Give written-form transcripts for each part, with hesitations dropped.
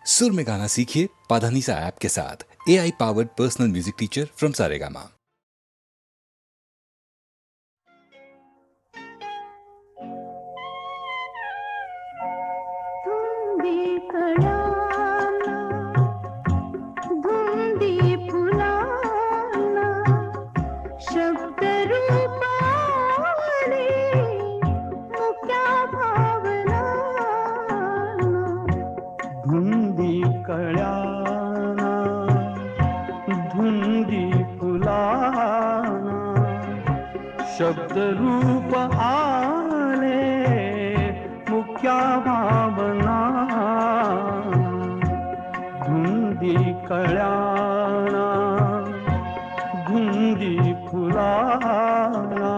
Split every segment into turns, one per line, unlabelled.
सुर में गाना सीखिए पाधानीसा ऐप के साथ। AI powered personal music teacher from Saregama.
धुंदी कळ्याना धुंदी फुलाना शब्द रूप आले मुक्या भावना धुंदी कळ्याना धुंदी फुलाना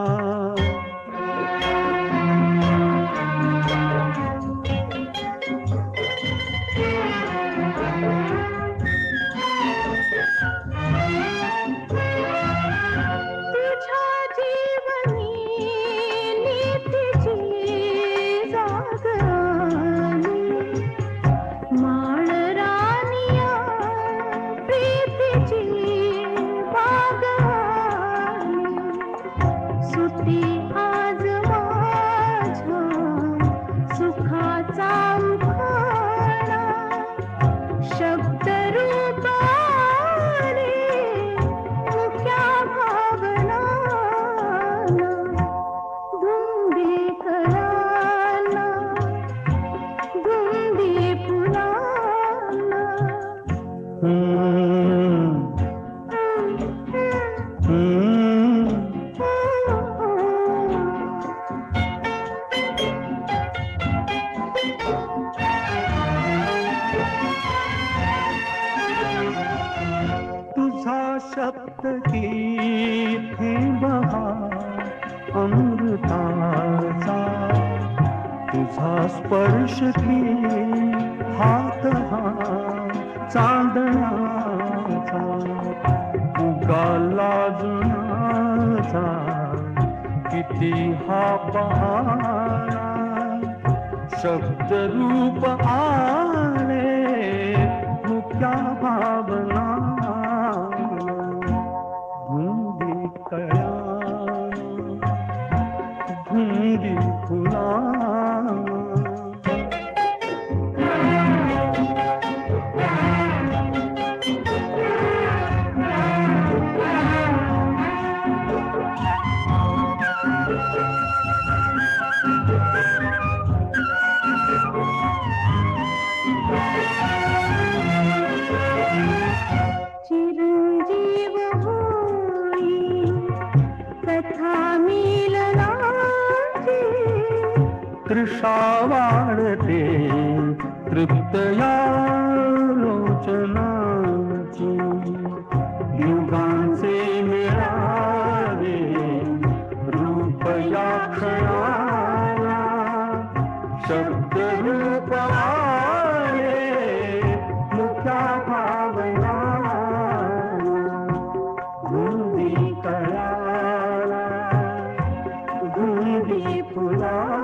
शब्द की थे बहार अमृताचा तुझा स्पर्श की हात हा चांदण्याचा उगाला जुनाचा किती हा पहारा शब्द रूप आले मुक्या भावना धुंदी कळ्याना धुंदी फुलाना तृषा वाढते तृप्तया लोचनाची युगांचे मिळावे रूप या क्षणाला शब्द रूप आले मुक्या भावना धुंदी कळ्याला धुंदी फुलाना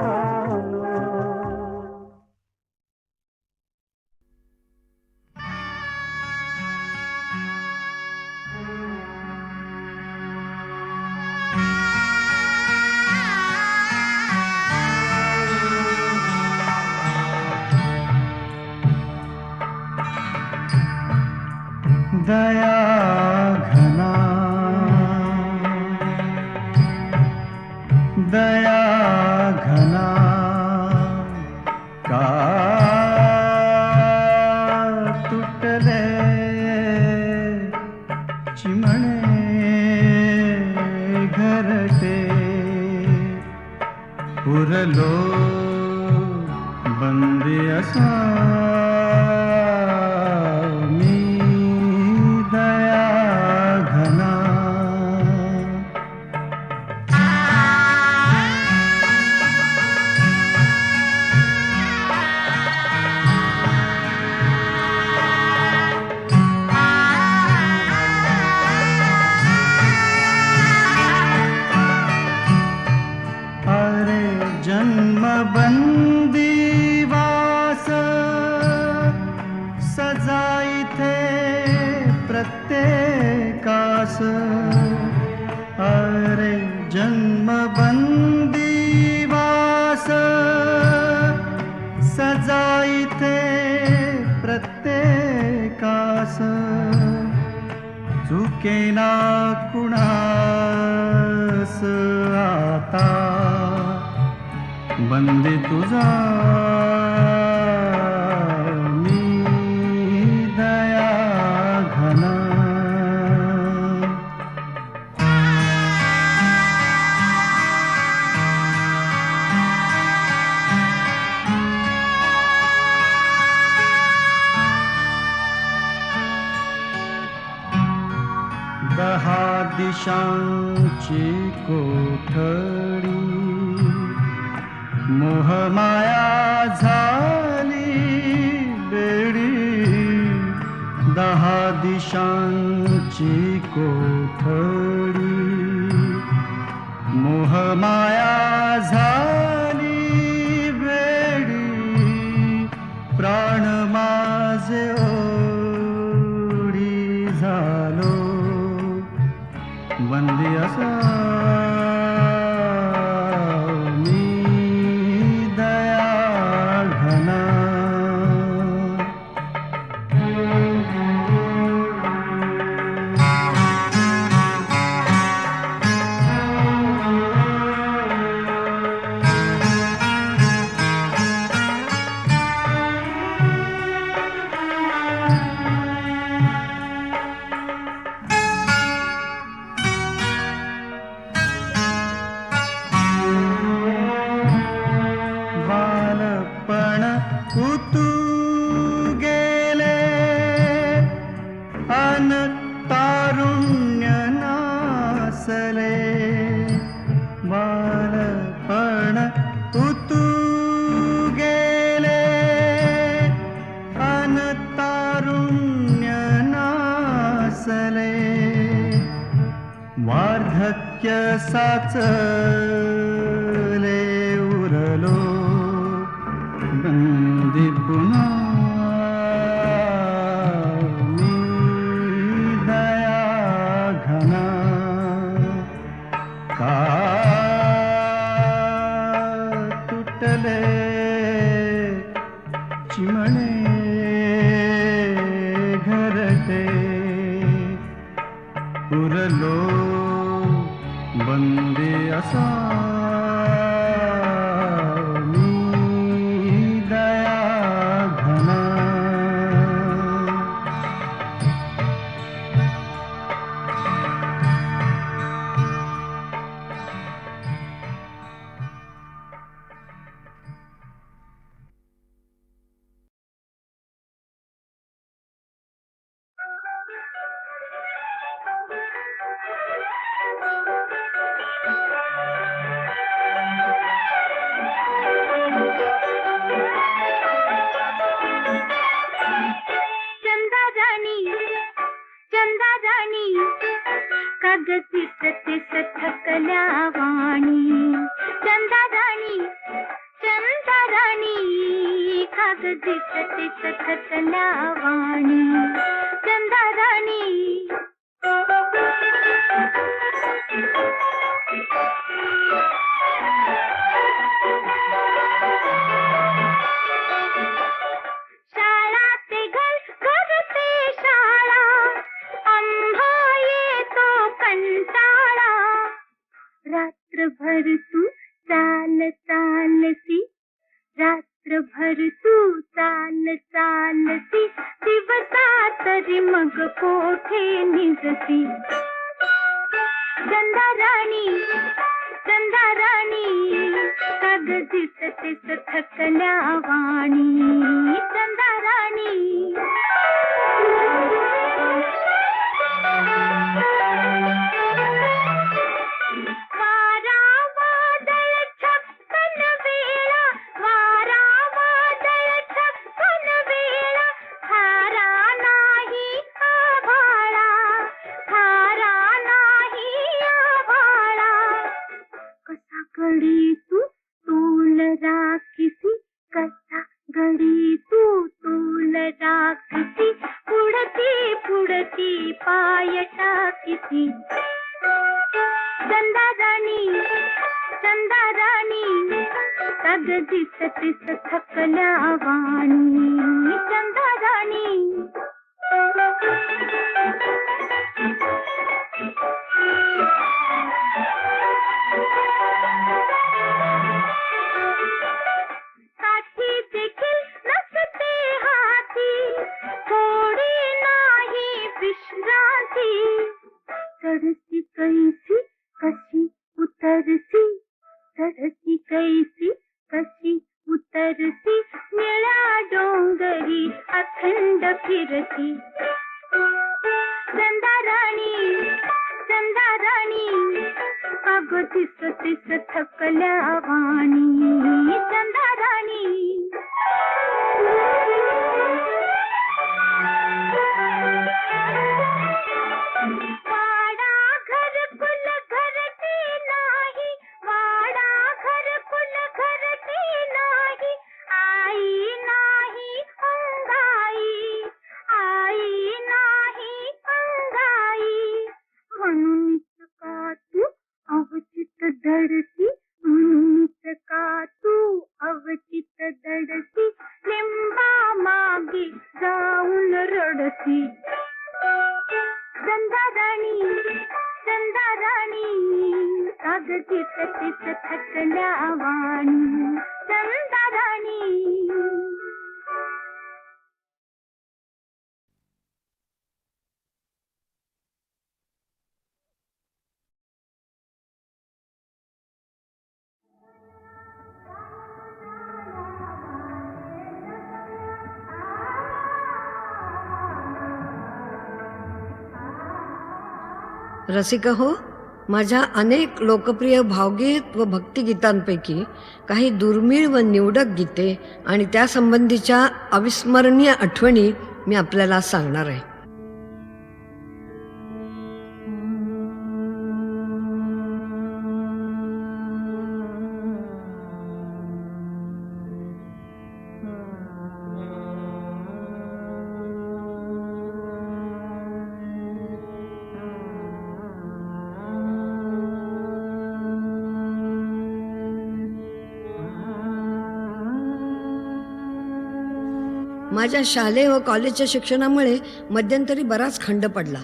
दया घना दया घना का तुटले चिमणे घरटे पुरलो बंदी असा प्रत्येकास अरे जन्मबंदीवास सजाईते प्रत्येकास चुकेना कुणास आता बंदी तुझा मी दया घना दहा दिशांची कोठडी मोहमाया झाली बेडी दहा दिशांची कोठडी मोहमाया झाली बेडी प्राण माझे ओढी झालो बंदी असा मी दया घना बालपण उतू गेले अन तारुण्य नासले बालपण उतू गेले अन तारुण्य नासले वार्धक्य साचले उरलो बंदी पुन्हा मी दया घना का तुटले चिमणे घरटे उरलो बंदी असा
रात्रभर तू चालती रात्रभर तू चालती दिवसा तरी मग कोठे निजती चंदाराणी काग दिसतेस थकल्या वाणी चंदाराणी घडी तू तूल राखती पुढती उडती पाय टाकीसी चंदा राणी तग दिसतीस थकल्या वाणी चंदा राणी साठी देखील नसते हाती थोडी नाही विश्रांती चढती कैसी कशी उतरसी चढती कैसी कशी उतरसी निळ्या डोंगरी अखंड फिरती चंदा राणी अगं दिसतीस थकल्या वाणी चंदा राणी वाडा घरकुल घरटी नाही वाडा घरकुल घरटी नाही आई नाही अंगाई म्हणूनच का तू अवचित धडती म्हणूनच का तू अवचित धडती लिंबा मागे जाऊन रडती चंदा राणी कागदी ततीस थकल्या वाणी चंदा राणी
रसिक हो, माझ्या अनेक लोकप्रिय भावगीत व भक्तिगीतांपैकी काही दुर्मिळ व निवडक गीते आणि त्यासंबंधीच्या अविस्मरणीय आठवणी मी आपल्याला सांगणार आहे. माझ्या शालेय व कॉलेजच्या शिक्षणामुळे मध्यंतरी बराच खंड पडला,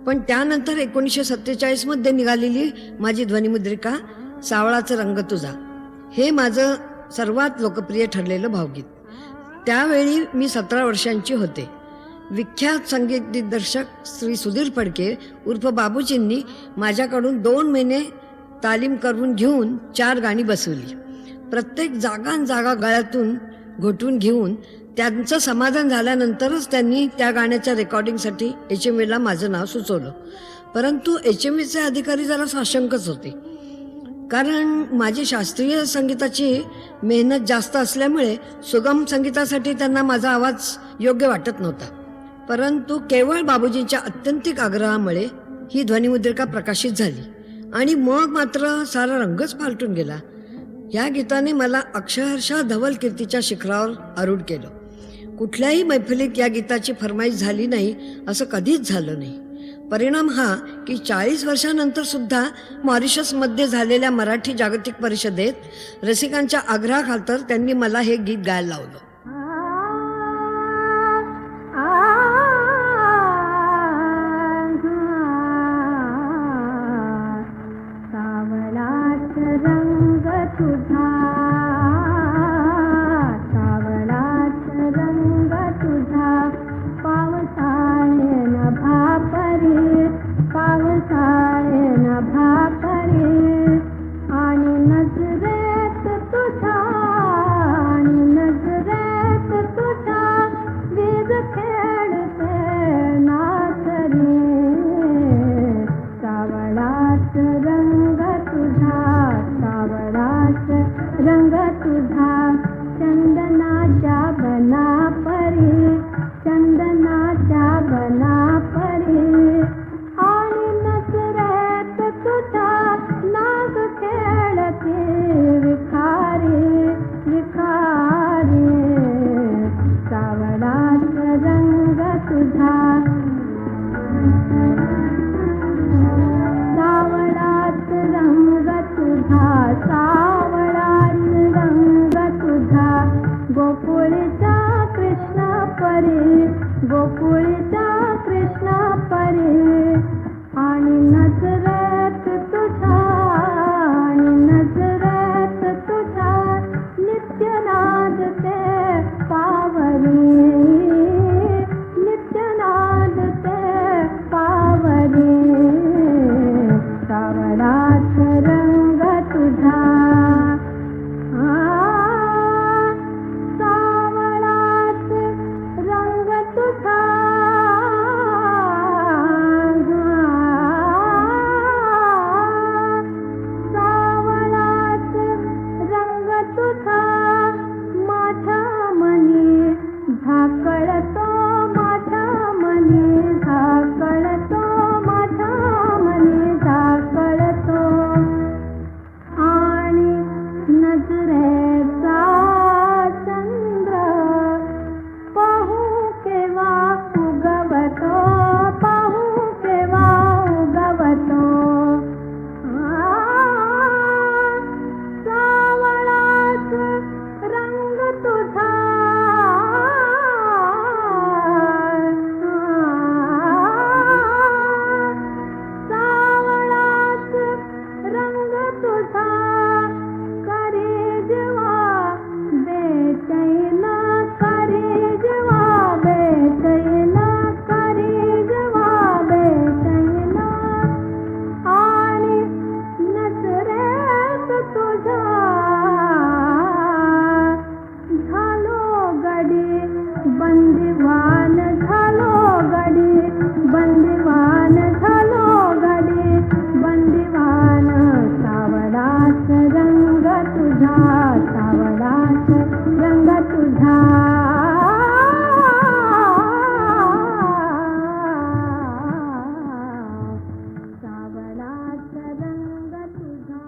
पण त्यानंतर 1947 निघालेली माझी ध्वनिमुद्रिका सावळाचा रंग तुझा हे माझं सर्वात लोकप्रिय ठरलेलं भावगीत. त्यावेळी मी 17 वर्षांची होते. विख्यात संगीत दिग्दर्शक श्री सुधीर फडके उर्फ बाबूजींनी माझ्याकडून 2 महिने तालीम करून घेऊन 4 गाणी बसवली. प्रत्येक जागा गळ्यातून घोटून घेऊन त्यांचं समाधान झाल्यानंतरच त्यांनी त्या गाण्याच्या रेकॉर्डिंगसाठी HMVला माझं नाव सुचवलं. परंतु HMVचे अधिकारी जरा साशंकच होते, कारण माझी शास्त्रीय संगीताची मेहनत जास्त असल्यामुळे सुगम संगीतासाठी त्यांना माझा आवाज योग्य वाटत नव्हता. परंतु केवळ बाबूजींच्या अत्यंतिक आग्रहामुळे ही ध्वनिमुद्रिका प्रकाशित झाली आणि मग मात्र सारा रंगच पालटून गेला. या गीताने मला अक्षरशः धवल कीर्तीच्या शिखरावर आरूढ केलं. कुठल्याही मैफिलीत या गीताची फरमाईश झाली नाही असं कधीच झालं नाही. परिणाम हा की 40 वर्षानंतर सुद्धा मॉरिशसमध्ये झालेल्या मराठी जागतिक परिषदेत रसिकांच्या आग्रहाखातर त्यांनी मला हे गीत गायला लावलं.
आणि नजरेत तुझा गोकुळच्या कृष्ण परी आणि नजरेत तुझ्या आणि नजरेत तुझ्या नित्यनाद ते पावरी नित्यनाद ते पावरी सावळाच रंग तुझा सावळाच रंग तुझा सावळाच रंग तुझा माझ्या मनी झाकळतो माझ्या मनी झाकळतो माझ्या मनी झाकळतो आणि नजरेचा चंद्र पाहू केव्हा उगवतो पाहू केव्हा उगवतो सावळाच रंग तुझा सावळाच रंग तुझा करे जेव्हा बेचैन करे जेव्हा बेचैन करे जेव्हा बेचैन आणि नजरेत तुझ्या झालो गडी बंदिवान झालो गडी बंदिवान झालो गडी बंदिवान सावळाच रंग तुझा सावळाच रंग तुझा सावळाच रंग तुझा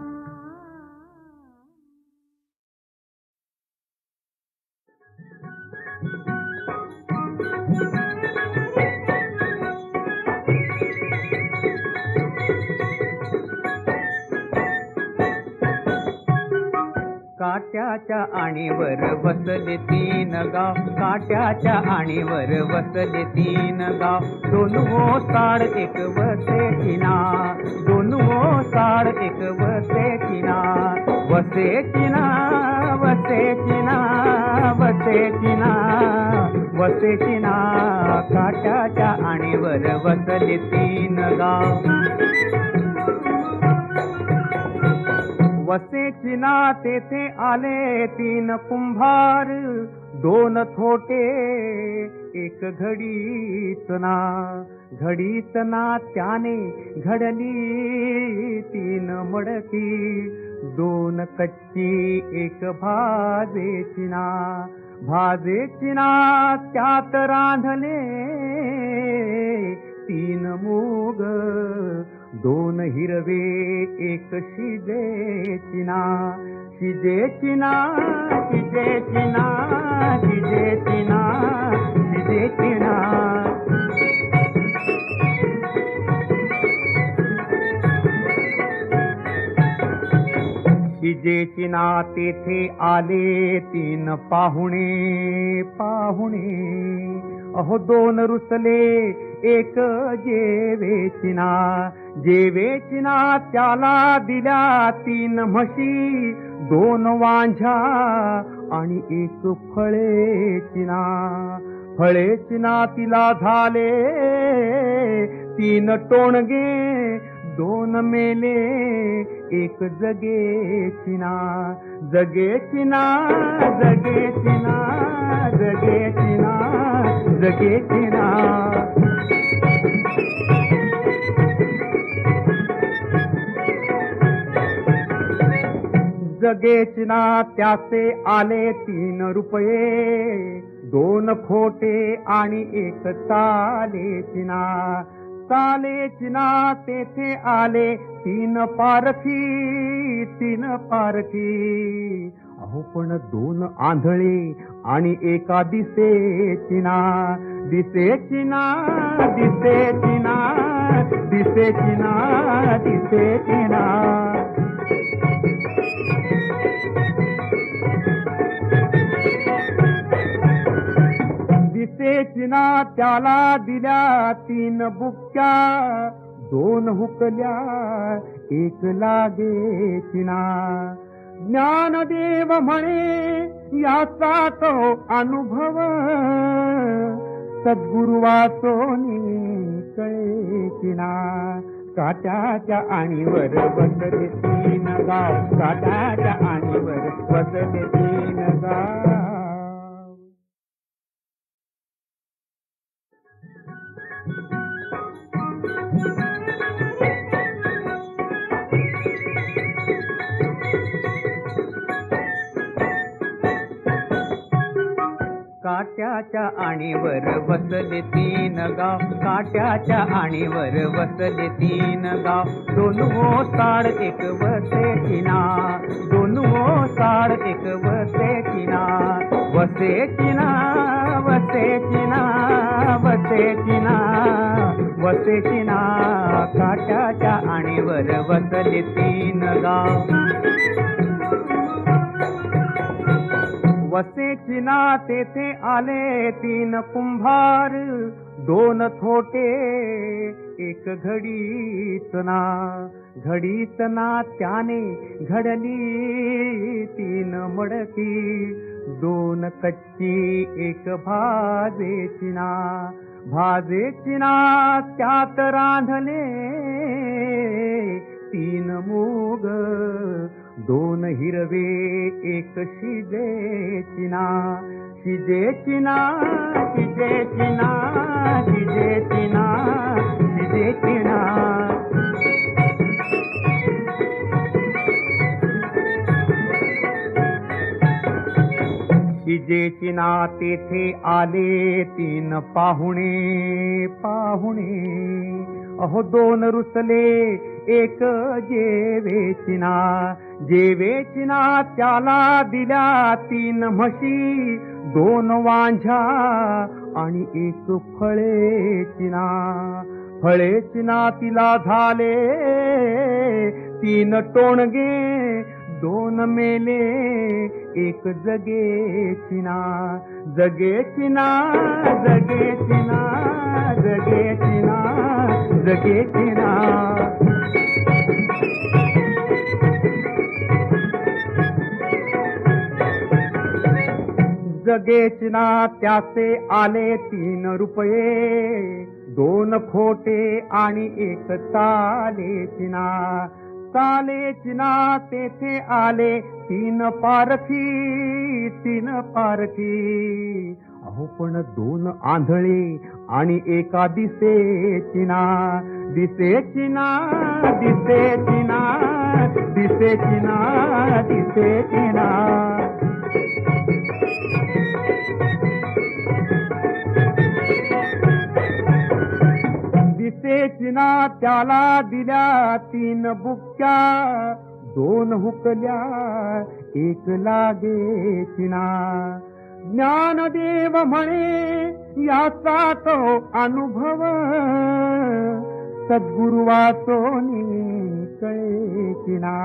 काट्याच्या आणीवर बसले तीन गाव काट्याच्या आणीवर बसले तीन गाव दोन ओसाड एक वसे किना दोन ओसाड एक वसे किना वसे किना वसे किना वसे किना वसे किना काट्याच्या आणीवर बसले तीन गाव वसेची ना तेथे आले तीन कुंभार दोन थोटे एक घडीत ना त्याने घडली तीन मडकी दोन कच्ची एक भाजेची ना त्यात रांधले तीन मूग दोन हिरवे एक शिजेची ना शिजेची ना शिजेची ना शिजेची ना शिजेची ना शिजेची ना तेथे आले तीन पाहुणे अहो दोन रुसले एक जेवेची ना त्याला दिल्या तीन म्हशी दोन वांझ्या आणि एक फळेची ना तिला झाले तीन टोणगे दोन मेले एक जगेची ना जगेची ना जगेची ना जगेची ना जगेची ना जगेची ना त्याचे आले 3 रुपये 2 खोटे आणि एक चालेची ना तेथे आले 3 पारखी अहो पण 2 आंधळे आणि एका दिसेची ना दिसेची ना दिसेची ना दिसेची ना दिसेची ना चिना त्याला दिल्या 3 बुक्क्या, 2 हुकल्या 1 लागे चिना. ज्ञानदेव म्हणे याचा तो अनुभव, सद्गुरु वाचोनी कळे चिना. काट्याच्या आणीवर बसले 3 गाव, काट्याच्या आणीवर बसले 3 गाव. काट्याच्या आणीवर बसले 3 गाव, काट्याच्या आणीवर बसले 3 गाव. 2 ओसाड 1 वसे चिना, 2 ओसाड 1 वसे चिना. वसे चिना, वसे चिना, वसे चिना, वसे चिना. काट्याच्या आणीवर बसले 3 गाव. वसे चिना तेथे आले 3 कुंभार, 2 थोटे 1 घडीच ना. घडीच ना त्याने घडली 3 मडकी, 2 कच्ची 1 भाजेची ना. भाजेची ना त्यात रांधले 3 मूग, 2 हिरवे 1 शिजेची ना. शिजेची ना, शिजेची ना, शिजेची ना, शिजेची ना. शिजेची ना तेथे आले 3 पाहुणे, पाहुणे. अहो 2 रुसले 1 जेवेची ना. जेवेची ना त्याला दिल्या 3 म्हशी, 2 वांझ्या आणि 1 फळेची ना. फळेची ना तिला झाले 3 टोणगे, 2 मेले 1 जगेची ना. जगेची ना, जगेची ना, जगेची ना, जगेची ना. जगेची ना त्याचे आले 3 रुपये, 2 खोटे आणि 1 तालेची ना. तालेची ना तेथे आले 3 पारखी, 3 पारखी. अहो पण 2 आंधळे आणि 1 दिसेची ना. दिसेची ना, दिसेची ना, दिसेची ना, दिसेची ना. दिसेची ना त्याला दिल्या 3 बुक्क्या, 2 हुकल्या 1 लागेची ना. ज्ञानदेव म्हणे याचा तो अनुभव, सद्गुरु वाचोनी कळेची ना.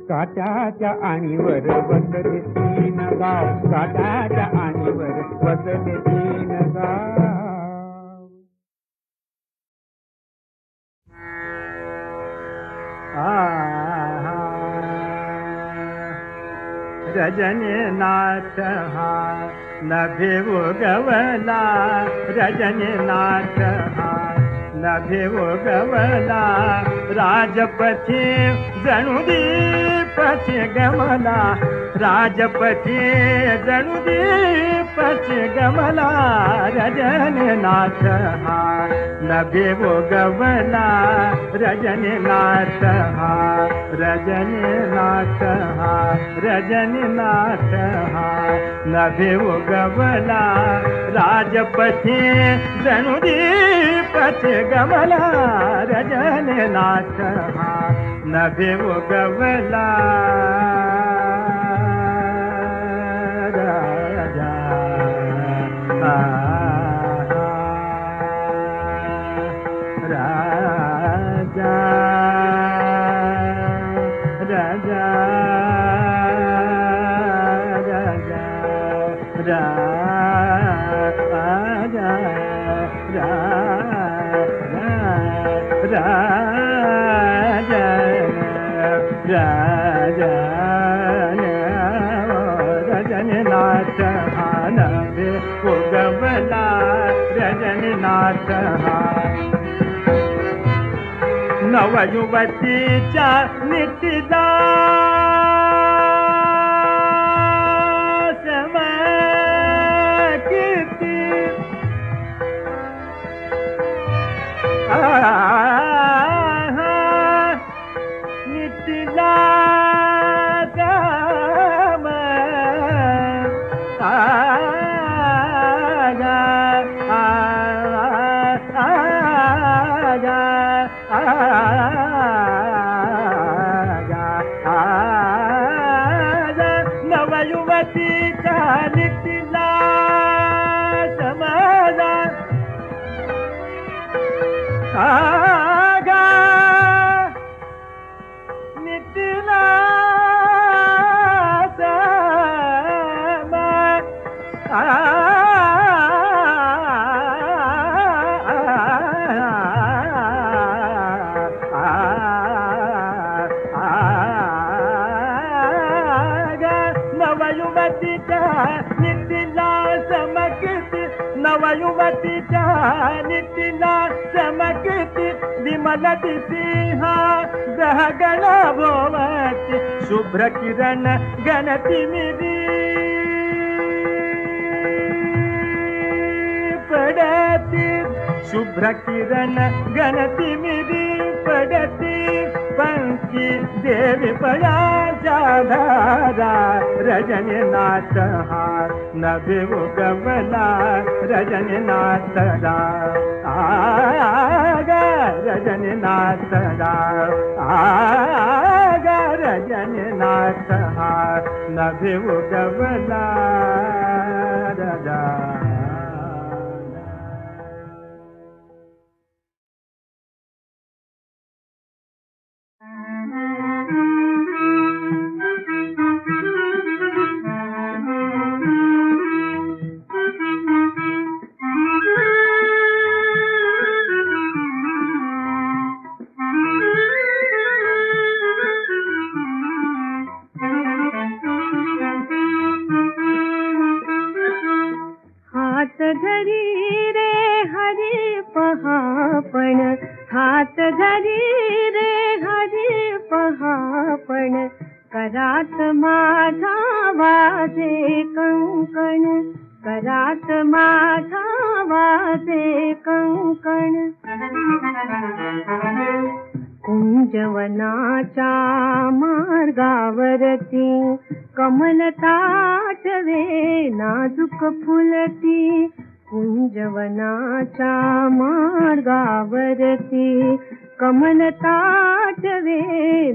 काट्याच्या आणीवर बसले 3 गाव, काट्याच्या आणीवर बसले 3 गाव. रजनीनाथ हा नभे उगवला, रजनीनाथ हा नभे उगवला. राजपथी जणू दीपच गमला, राजपथी जणू दीपच गमला. रजनीनाथ हा नभे उगवला, रजनीनाथ हा, रजनीनाथ हा, रजनीनाथ हा नभे उगवला. राजपथी जणू दीपच गमला, रजनीनाथ हा नभे उगवला. राजा राजा राजा राजा राजा
रजनीनाथ नभे उगवला रजनीनाथ नवयुवतीच्या नित्यदा कीर्ती नित्यदा नवयुवतीचा नितीला समाजा आगा नितीला नवयुवतीच्या नितीला समकीर्ती नवयुवतीच्या नितीला समकीर्ती विमल दिसिंहा ग्रहगण भोवती शुभ्र किरण गणती मिरी पडती शुभ्र किरण गणती मिरी पडती पंखी देवी पळाच्या धारा रजनीनाथ हार नभे उगवला रजनीनाथ आगा रजनीनाथ आगा रजनीनाथ हार नभे उगवला राजा
हात धरी रे हरी पहापण हात धरी रे हरी पहापण करात माझा वाजे कंकण करात माझा वाजे कंकण कुंजवनाच्या मार्गावरती कमलताटवे नाजूक फुलती कुंजवनाच्या मार्गावरती कमलताटवे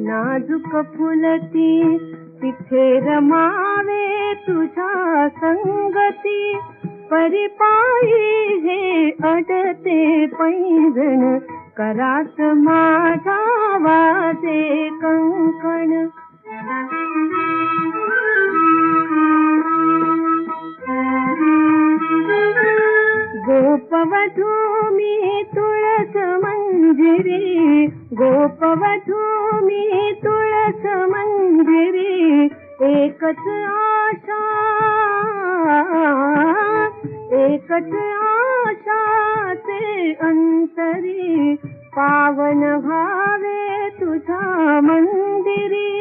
नाजूक फुलती तिथे रमावे तुझ्या संगती परिपायी हे अडते पैंजण करात माझा वाजे कंकण गोपवधू मी तुळस मंजिरी गोपवधू मी तुळस मंजिरी एकच आशा ते अंतरी पावन भावे तुझ्या मंदिरी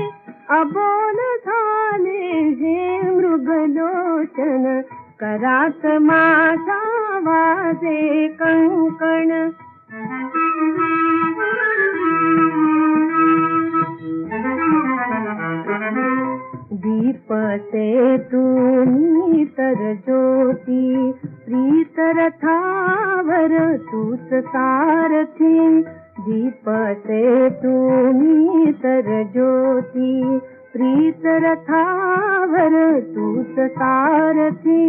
अबोल झाले हे मृगलोचन करात माझा वाजे कंकण दीपते तुम्ही तर ज्योती प्रीत रथावर तूच सारथी दीपते तुम्ही तर ज्योती प्रीत रथावर तूच सारथी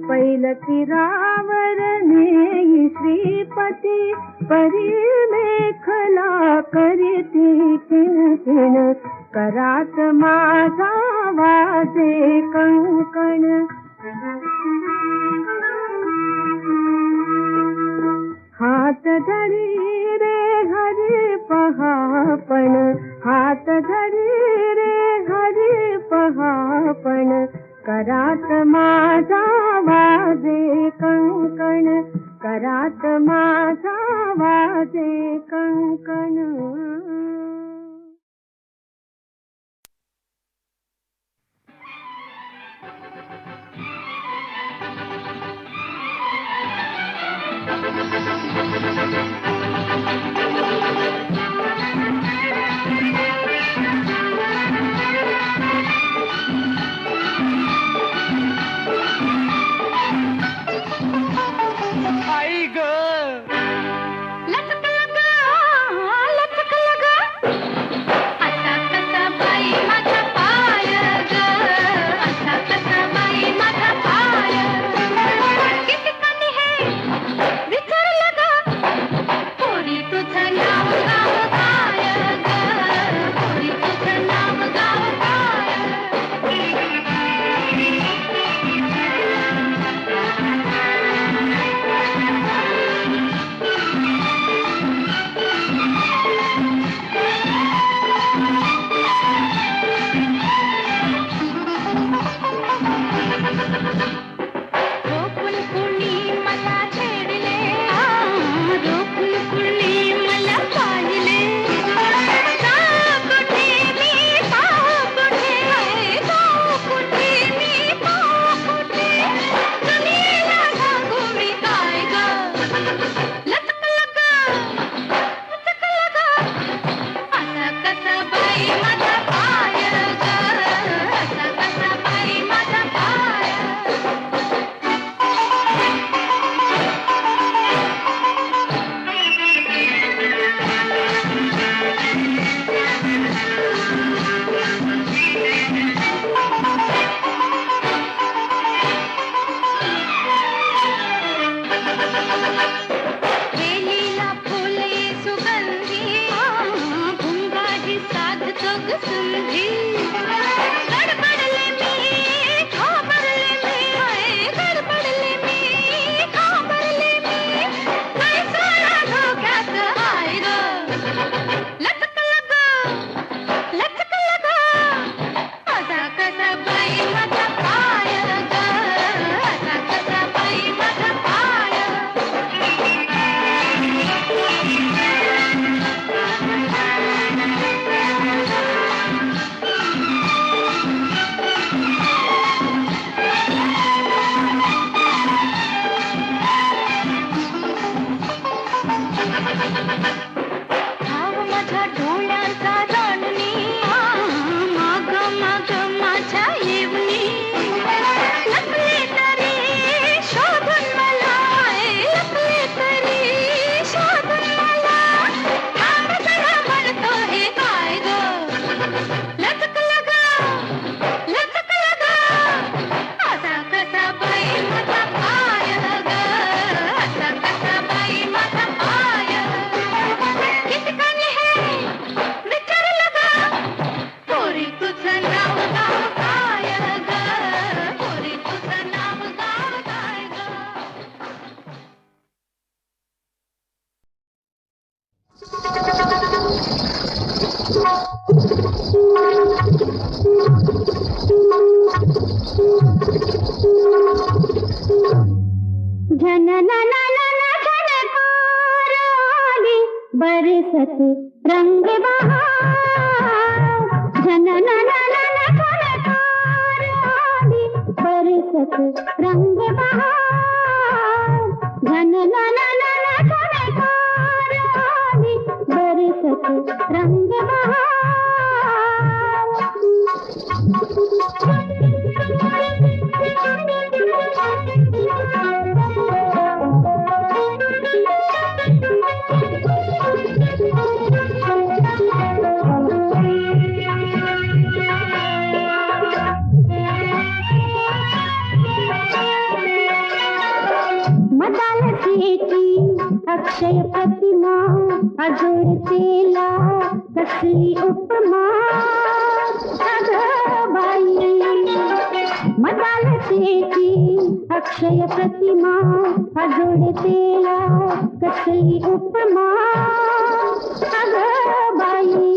पैलतीरावर नेई श्रीपती परी मेखला करीती किणकिण करात माझा वाजे कंकण हात धरी रे हरी पण हात धरी रे हरी पहापण करात माझा वाजे कंकण करात माझा वाजे कंकण.
आई ग
लचक लगा असा कसा बाई माझा पाय ग असा कसा बाई माझा पाय किती कमी हे विचार लगा पोरी तुझं नाव गाव काय ग पोरी तुझं नाव गाव काय. रोखून कुणी मला छेडले रोखून कुणी मला पाहिले जाऊ कुठे मी पाहू कुठे जाऊ कुठे मी पाहू कुठे दुनियेला सांगू मी काय ग. लचक लगा असा कसा बाई माझा पाय ग असा कसा बाई माझा पाय. वेलीला फुले सुगंधी भुंगाजी साधतो ग संधी गडबडले मी घाबरले मी गडबडले मी घाबरले मी काय सोळा धोक्यात आहे ग. लचक लगा असा कसा बाई माझा पाय ग असा कसा बाई माझा पाय. भाव माझ्या डोळ्यांचा जाणणी माग माग माझ्या येवणी लपले तरी शोधून मला लपले तरी शोधून मला थांब जरा म्हणतो हे काय ग. लचक लगा असा कसा बाई माझा पाय ग असा कसा बाई माझा पाय. किती कमी हे विचार लगा पोरी तुझं नाव गाव काय ग पोरी तुझं नाव गाव काय ग. झनकार आली बरसत रंग बहार झनकार आली बरसत रंग बहार झनकार आली बरसत रंग बहार. अक्षय प्रतिमा अजोडतेला कसली उपमा अगं बाई मदालतेची अक्षय प्रतिमा अजोडतेला कसली उपमा अगं बाई.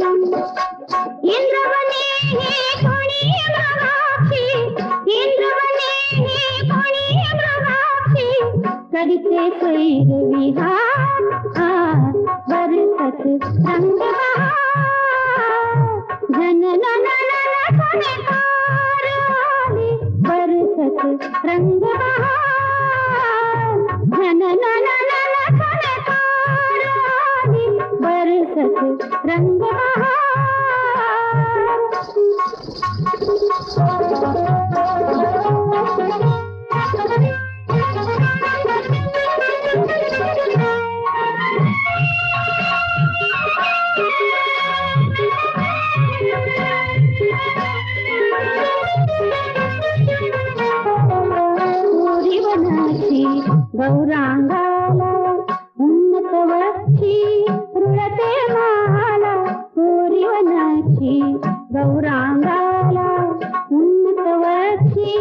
से सैर विहार बरसत रंग बहार जन नन नन खनकार आली बरसत रंग बहार जन नन नन खनकार आली बरसत रंग बहार गौरांगाला उन्नत वक्षी रुळते माला कोरीवनाची गौरांगाला उन्नत वक्षी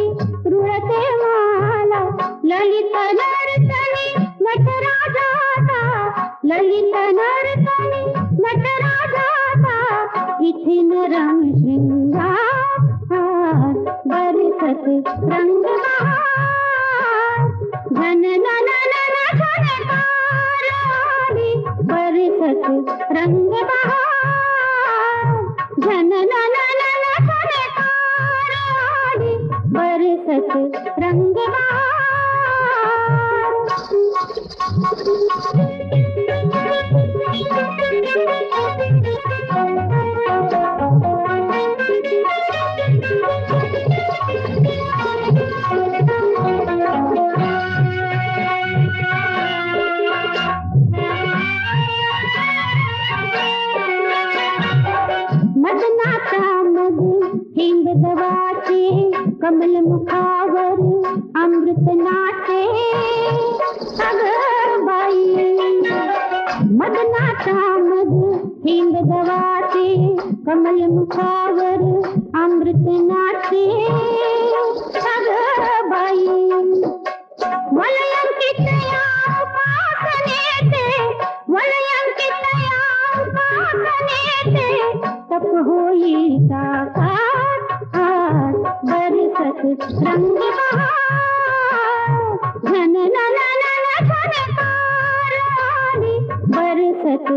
रुळते माला ललित नर्तनी नटराजाचा ललित नर्तनी नटराजाचा इथे रंग शृंगार बरसत रंग जन नन नन खनकार आली बरसत रंग बहार जन नन नन खनकार आली बरसत रंग कमल मुखावर अमृत नाचे अगं बाई मदनाचा मध हिंग गवाचे कमल मुखावर अमृत नाचे अगं बाई वलयंकित या उपासनेचे वलयंकित या उपासनेचे तप होई साकार बरसत रंग बहार जन नन नन खनकार आली बरसत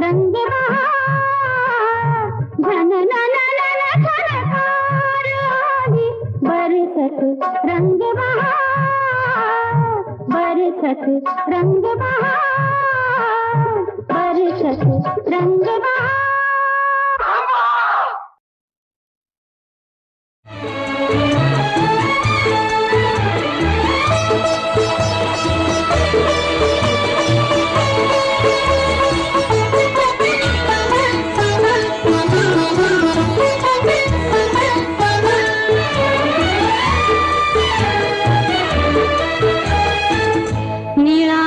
रंग बहार जन नन नन खनकार आली बरसत रंग बहार बरसत रंग बहार बरसत रंग बहार निळा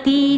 गणपती